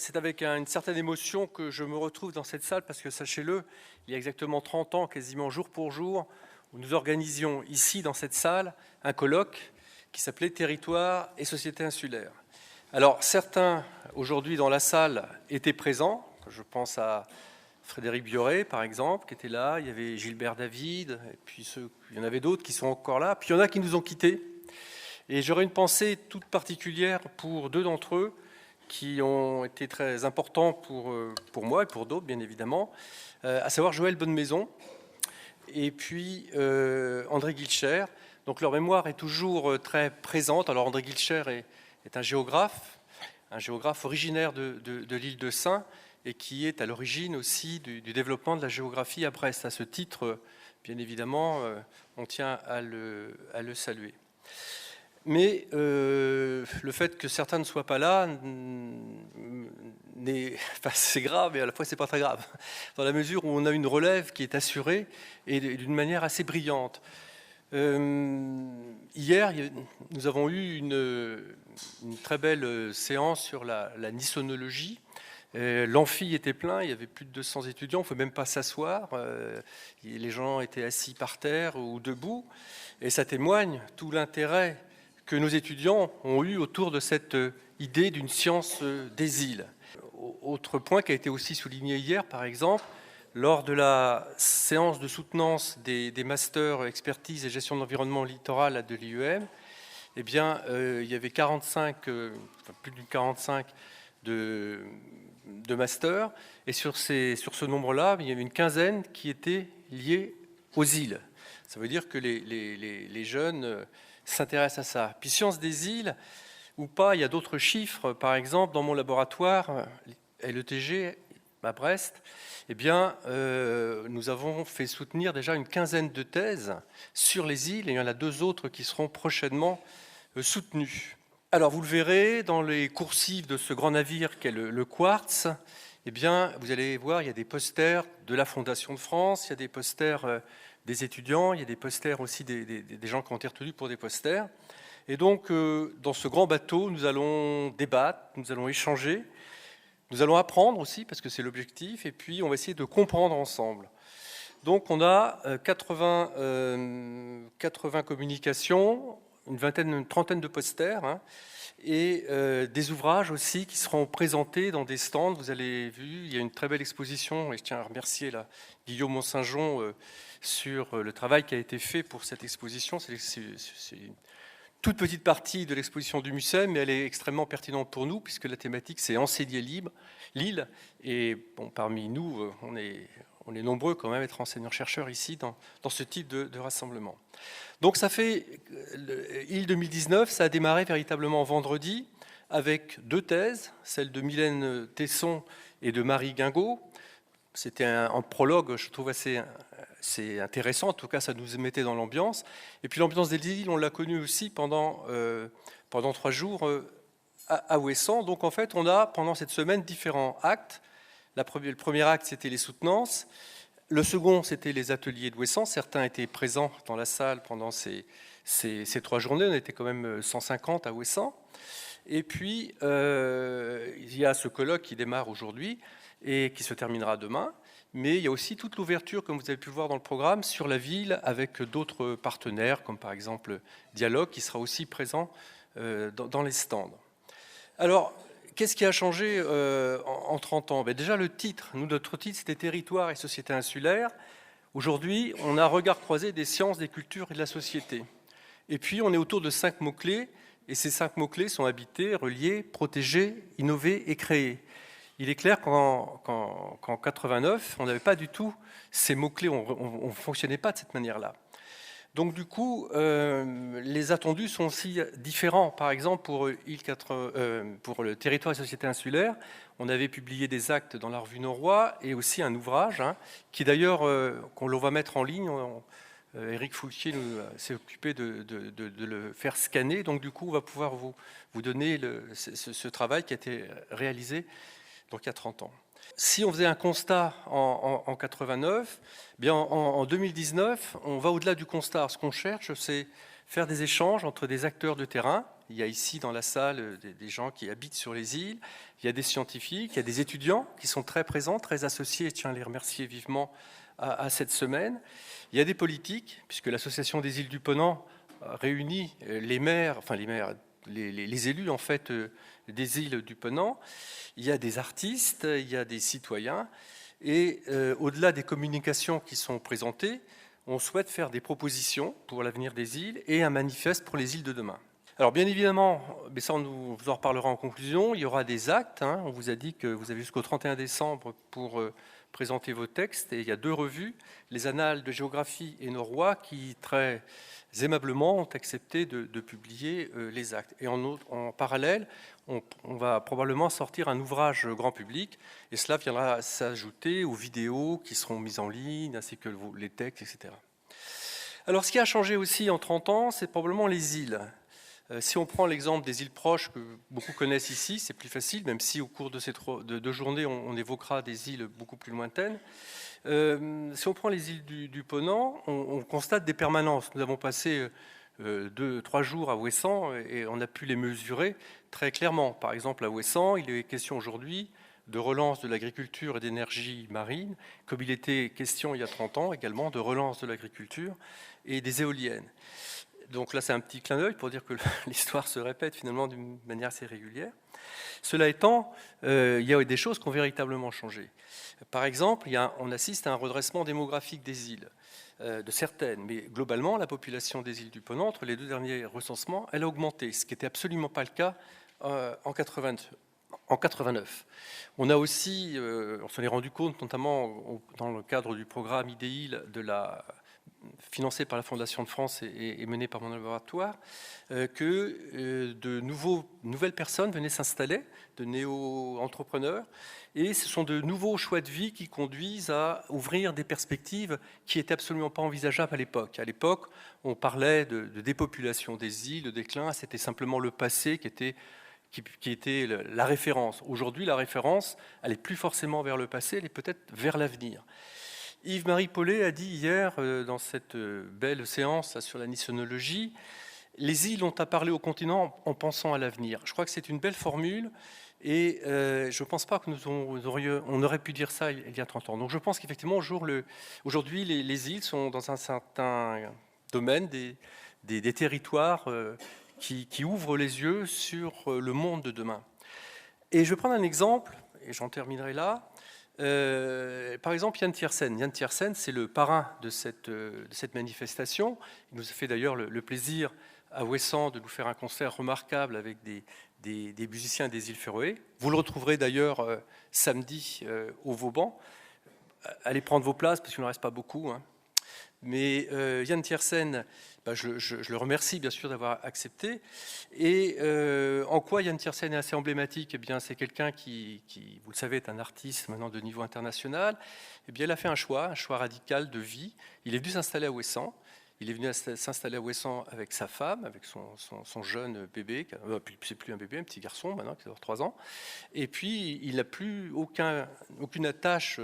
c'est avec une certaine émotion que je me retrouve dans cette salle parce que, sachez-le, il y a exactement 30 ans, quasiment jour pour jour, où nous organisions ici, dans cette salle, un colloque qui s'appelait « Territoire et société insulaire ». Alors, certains, aujourd'hui, dans la salle, étaient présents. Je pense à Frédéric Bioré, par exemple, qui était là. Il y avait Gilbert David, et puis il y en avait d'autres qui sont encore là. Puis il y en a qui nous ont quittés. Et j'aurais une pensée toute particulière pour deux d'entre eux, qui ont été très importants pour moi et pour d'autres, bien évidemment, à savoir Joël Bonnemaison et puis André Guilcher. Donc leur mémoire est toujours très présente. Alors André Guilcher est un géographe originaire de l'île de Sein et qui est à l'origine aussi du développement de la géographie à Brest. À ce titre, bien évidemment, on tient à le saluer. Mais le fait que certains ne soient pas là, c'est grave, et à la fois c'est pas très grave, dans la mesure où on a une relève qui est assurée et d'une manière assez brillante. Hier, nous avons eu une très belle séance sur la nissonologie. L'amphi était plein, il y avait plus de 200 étudiants, il ne faut même pas s'asseoir, les gens étaient assis par terre ou debout, et ça témoigne tout l'intérêt que nos étudiants ont eu autour de cette idée d'une science des îles. Autre point qui a été aussi souligné hier, par exemple, lors de la séance de soutenance des masters expertise et gestion de l'environnement littoral de l'IEM, eh bien, il y avait 45, plus de 45 de masters, et sur ce nombre-là, il y avait une quinzaine qui étaient liés aux îles. Ça veut dire que les jeunes s'intéressent à ça. Puis sciences des îles ou pas, il y a d'autres chiffres. Par exemple, dans mon laboratoire, LETG, à Brest, eh bien, nous avons fait soutenir déjà une quinzaine de thèses sur les îles, et il y en a 2 autres qui seront prochainement soutenues. Alors, vous le verrez, dans les coursives de ce grand navire qu'est le Quartz, eh bien, vous allez voir, il y a des posters de la Fondation de France, il y a des posters des étudiants, il y a des posters aussi des gens qui ont été retenus pour des posters. Et donc, dans ce grand bateau, nous allons débattre, nous allons échanger, nous allons apprendre aussi, parce que c'est l'objectif, et puis on va essayer de comprendre ensemble. Donc, on a 80 communications, une trentaine de posters, hein, et des ouvrages aussi qui seront présentés dans des stands. Vous avez vu, il y a une très belle exposition, et je tiens à remercier là, Guillaume Mont-Saint-Jean sur le travail qui a été fait pour cette exposition. C'est une toute petite partie de l'exposition du MUSEM, mais elle est extrêmement pertinente pour nous, puisque la thématique, c'est enseigner l'île. Et bon, parmi nous, on est nombreux quand même à être enseignants-chercheurs ici, dans ce type de rassemblement. Donc ça fait, île 2019, ça a démarré véritablement vendredi, avec 2 thèses, celle de Mylène Tesson et de Marie Guingaud. C'était un prologue, je trouve, assez intéressant. En tout cas, ça nous mettait dans l'ambiance. Et puis l'ambiance des îles, on l'a connue aussi pendant 3 jours à Ouessant. Donc en fait, on a pendant cette semaine différents actes. Le premier acte, c'était les soutenances. Le second, c'était les ateliers de Ouessant. Certains étaient présents dans la salle pendant ces 3 journées. On était quand même 150 à Ouessant. Et puis, il y a ce colloque qui démarre aujourd'hui et qui se terminera demain. Mais il y a aussi toute l'ouverture, comme vous avez pu le voir dans le programme, sur la ville avec d'autres partenaires, comme par exemple Dialogue, qui sera aussi présent dans les stands. Alors, qu'est-ce qui a changé en 30 ans? Déjà, le titre. Notre titre, c'était Territoire et société insulaire. Aujourd'hui, on a un regard croisé des sciences, des cultures et de la société. Et puis, on est autour de 5 mots-clés, et ces 5 mots-clés sont habités, reliés, protégés, innover et créer. Il est clair qu'en 89, on n'avait pas du tout ces mots-clés, on ne fonctionnait pas de cette manière-là. Donc du coup, les attendus sont aussi différents. Par exemple, pour le territoire et société insulaire, on avait publié des actes dans la revue Norrois et aussi un ouvrage, hein, qui d'ailleurs, qu'on va mettre en ligne. Éric Foulquier s'est occupé de le faire scanner. Donc du coup, on va pouvoir vous donner ce travail qui a été réalisé donc il y a 30 ans. Si on faisait un constat en 89, bien en 2019, on va au-delà du constat. Ce qu'on cherche, c'est faire des échanges entre des acteurs de terrain. Il y a ici dans la salle des gens qui habitent sur les îles, il y a des scientifiques, il y a des étudiants qui sont très présents, très associés, et je tiens à les remercier vivement à cette semaine. Il y a des politiques, puisque l'Association des îles du Ponant réunit les maires, enfin les élus en fait des îles du Ponant. Il y a des artistes, il y a des citoyens, et au-delà des communications qui sont présentées, on souhaite faire des propositions pour l'avenir des îles et un manifeste pour les îles de demain. Alors bien évidemment, mais ça on vous en reparlera en conclusion, il y aura des actes. On vous a dit que vous avez jusqu'au 31 décembre pour présenter vos textes. Et il y a 2 revues, les Annales de géographie et Norrois, qui très aimablement ont accepté de publier les actes. Et en parallèle, on va probablement sortir un ouvrage grand public, et cela viendra s'ajouter aux vidéos qui seront mises en ligne, ainsi que les textes, etc. Alors ce qui a changé aussi en 30 ans, c'est probablement les îles. Si on prend l'exemple des îles proches que beaucoup connaissent ici, c'est plus facile, même si au cours de ces 2 journées, on évoquera des îles beaucoup plus lointaines. Si on prend les îles du Ponant, on constate des permanences. Nous avons passé 2-3 jours à Ouessant et on a pu les mesurer très clairement. Par exemple, à Ouessant, il est question aujourd'hui de relance de l'agriculture et d'énergie marine, comme il était question il y a 30 ans également de relance de l'agriculture et des éoliennes. Donc là, c'est un petit clin d'œil pour dire que l'histoire se répète finalement d'une manière assez régulière. Cela étant, il y a des choses qui ont véritablement changé. Par exemple, on assiste à un redressement démographique des îles, de certaines, mais globalement, la population des îles du Ponant, entre les 2 derniers recensements, elle a augmenté, ce qui n'était absolument pas le cas en 89. On a aussi, on s'en est rendu compte, notamment dans le cadre du programme IDEIL financé par la Fondation de France et mené par mon laboratoire, que de nouvelles personnes venaient s'installer, de néo-entrepreneurs, et ce sont de nouveaux choix de vie qui conduisent à ouvrir des perspectives qui n'étaient absolument pas envisageables à l'époque. À l'époque, on parlait de dépopulation des îles, de déclin, c'était simplement le passé qui était la référence. Aujourd'hui, la référence, elle n'est plus forcément vers le passé, elle est peut-être vers l'avenir. Yves-Marie Paulet a dit hier, dans cette belle séance sur la nissonologie, les îles ont à parler au continent en pensant à l'avenir. Je crois que c'est une belle formule et je ne pense pas que on aurait pu dire ça il y a 30 ans. Donc je pense qu'effectivement, aujourd'hui, les îles sont dans un certain domaine des territoires qui ouvrent les yeux sur le monde de demain. Et je vais prendre un exemple, et j'en terminerai là. Par exemple, Yann Tiersen. Yann Tiersen, c'est le parrain de cette manifestation. Il nous a fait d'ailleurs le plaisir à Ouessant de nous faire un concert remarquable avec des musiciens des îles Féroé. Vous le retrouverez d'ailleurs samedi au Vauban. Allez prendre vos places parce qu'il ne reste pas beaucoup. Mais Yann Tiersen, je le remercie bien sûr d'avoir accepté. Et en quoi Yann Tiersen est assez emblématique? Eh bien, c'est quelqu'un qui, vous le savez, est un artiste maintenant de niveau international. Eh bien, il a fait un choix radical de vie. Il est venu s'installer à Ouessant. Il est venu s'installer à Ouessant avec sa femme, avec son jeune bébé, c'est plus un bébé, un petit garçon maintenant qui a 3 ans. Et puis il n'a plus aucune attache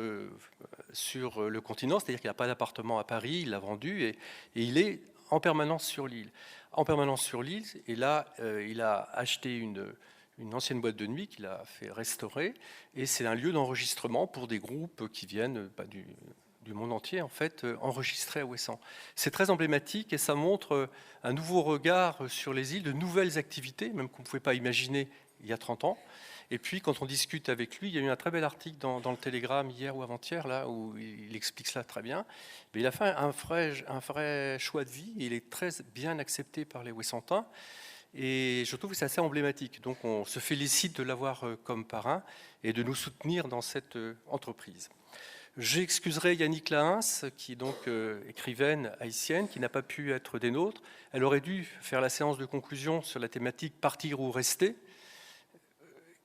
sur le continent, c'est-à-dire qu'il n'a pas d'appartement à Paris, il l'a vendu et il est en permanence sur l'île. Et là, il a acheté une ancienne boîte de nuit qu'il a fait restaurer, et c'est un lieu d'enregistrement pour des groupes qui viennent du monde entier, en fait, enregistrés à Ouessant. C'est très emblématique et ça montre un nouveau regard sur les îles, de nouvelles activités, même qu'on ne pouvait pas imaginer il y a 30 ans. Et puis, quand on discute avec lui, il y a eu un très bel article dans le Télégramme hier ou avant-hier, là, où il explique cela très bien. Mais il a fait un vrai choix de vie et il est très bien accepté par les Ouessantins. Et je trouve que c'est assez emblématique. Donc, on se félicite de l'avoir comme parrain et de nous soutenir dans cette entreprise. J'excuserai Yannick Lahens, qui est donc écrivaine haïtienne, qui n'a pas pu être des nôtres. Elle aurait dû faire la séance de conclusion sur la thématique « Partir ou rester »,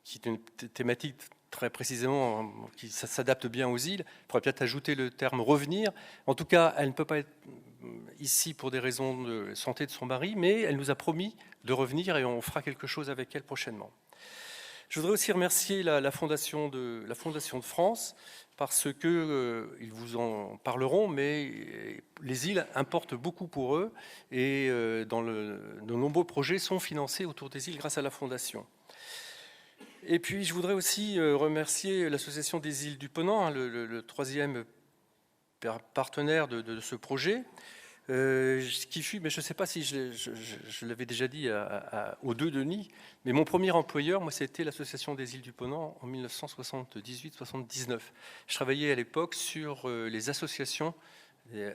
qui est une thématique très précisément qui s'adapte bien aux îles. Il pourrait peut-être ajouter le terme « revenir ». En tout cas, elle ne peut pas être ici pour des raisons de santé de son mari, mais elle nous a promis de revenir et on fera quelque chose avec elle prochainement. Je voudrais aussi remercier la Fondation de France, parce que ils vous en parleront, mais les îles importent beaucoup pour eux, et de nombreux projets sont financés autour des îles grâce à la Fondation. Et puis je voudrais aussi remercier l'Association des îles du Ponant, hein, le troisième partenaire de ce projet, qui fut, mais je ne sais pas si je l'avais déjà dit aux deux Denis, mais mon premier employeur, moi, c'était l'Association des îles du Ponant en 1978-79. Je travaillais à l'époque sur les associations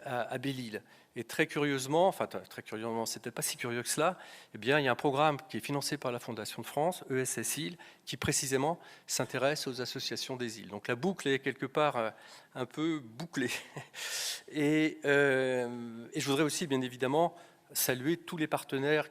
à Belle-Île. Et très curieusement, c'était pas si curieux que cela, eh bien, il y a un programme qui est financé par la Fondation de France, ESS Îles, qui précisément s'intéresse aux associations des îles. Donc la boucle est quelque part un peu bouclée. Et je voudrais aussi, bien évidemment, saluer tous les partenaires.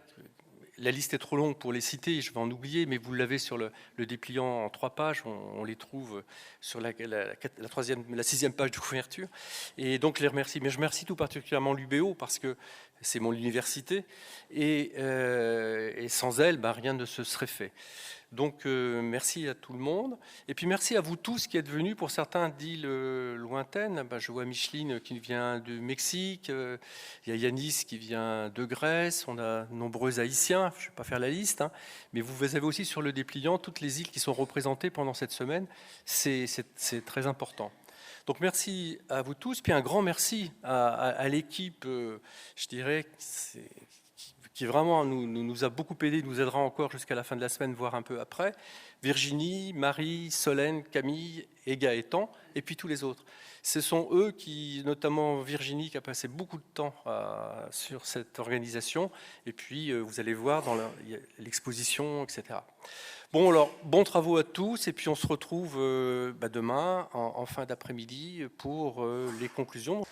La liste est trop longue pour les citer, je vais en oublier, mais vous l'avez sur le dépliant en 3 pages, on les trouve sur la 6e page de couverture. Et donc, je les remercie. Mais je remercie tout particulièrement l'UBO, parce que c'est mon université, et sans elle, rien ne se serait fait. Donc, merci à tout le monde. Et puis, merci à vous tous qui êtes venus, pour certains d'îles lointaines. Je vois Micheline qui vient du Mexique, il y a Yanis qui vient de Grèce, on a de nombreux Haïtiens, je ne vais pas faire la liste, hein, mais vous avez aussi sur le dépliant toutes les îles qui sont représentées pendant cette semaine. C'est très important. Donc merci à vous tous, puis un grand merci à l'équipe, je dirais, qui vraiment nous a beaucoup aidé, nous aidera encore jusqu'à la fin de la semaine, voire un peu après. Virginie, Marie, Solène, Camille et Gaëtan, et puis tous les autres. Ce sont eux qui, notamment Virginie, qui a passé beaucoup de temps sur cette organisation, et puis vous allez voir dans l'exposition, etc. Bon, alors, bons travaux à tous, et puis on se retrouve demain, en fin d'après-midi, pour les conclusions.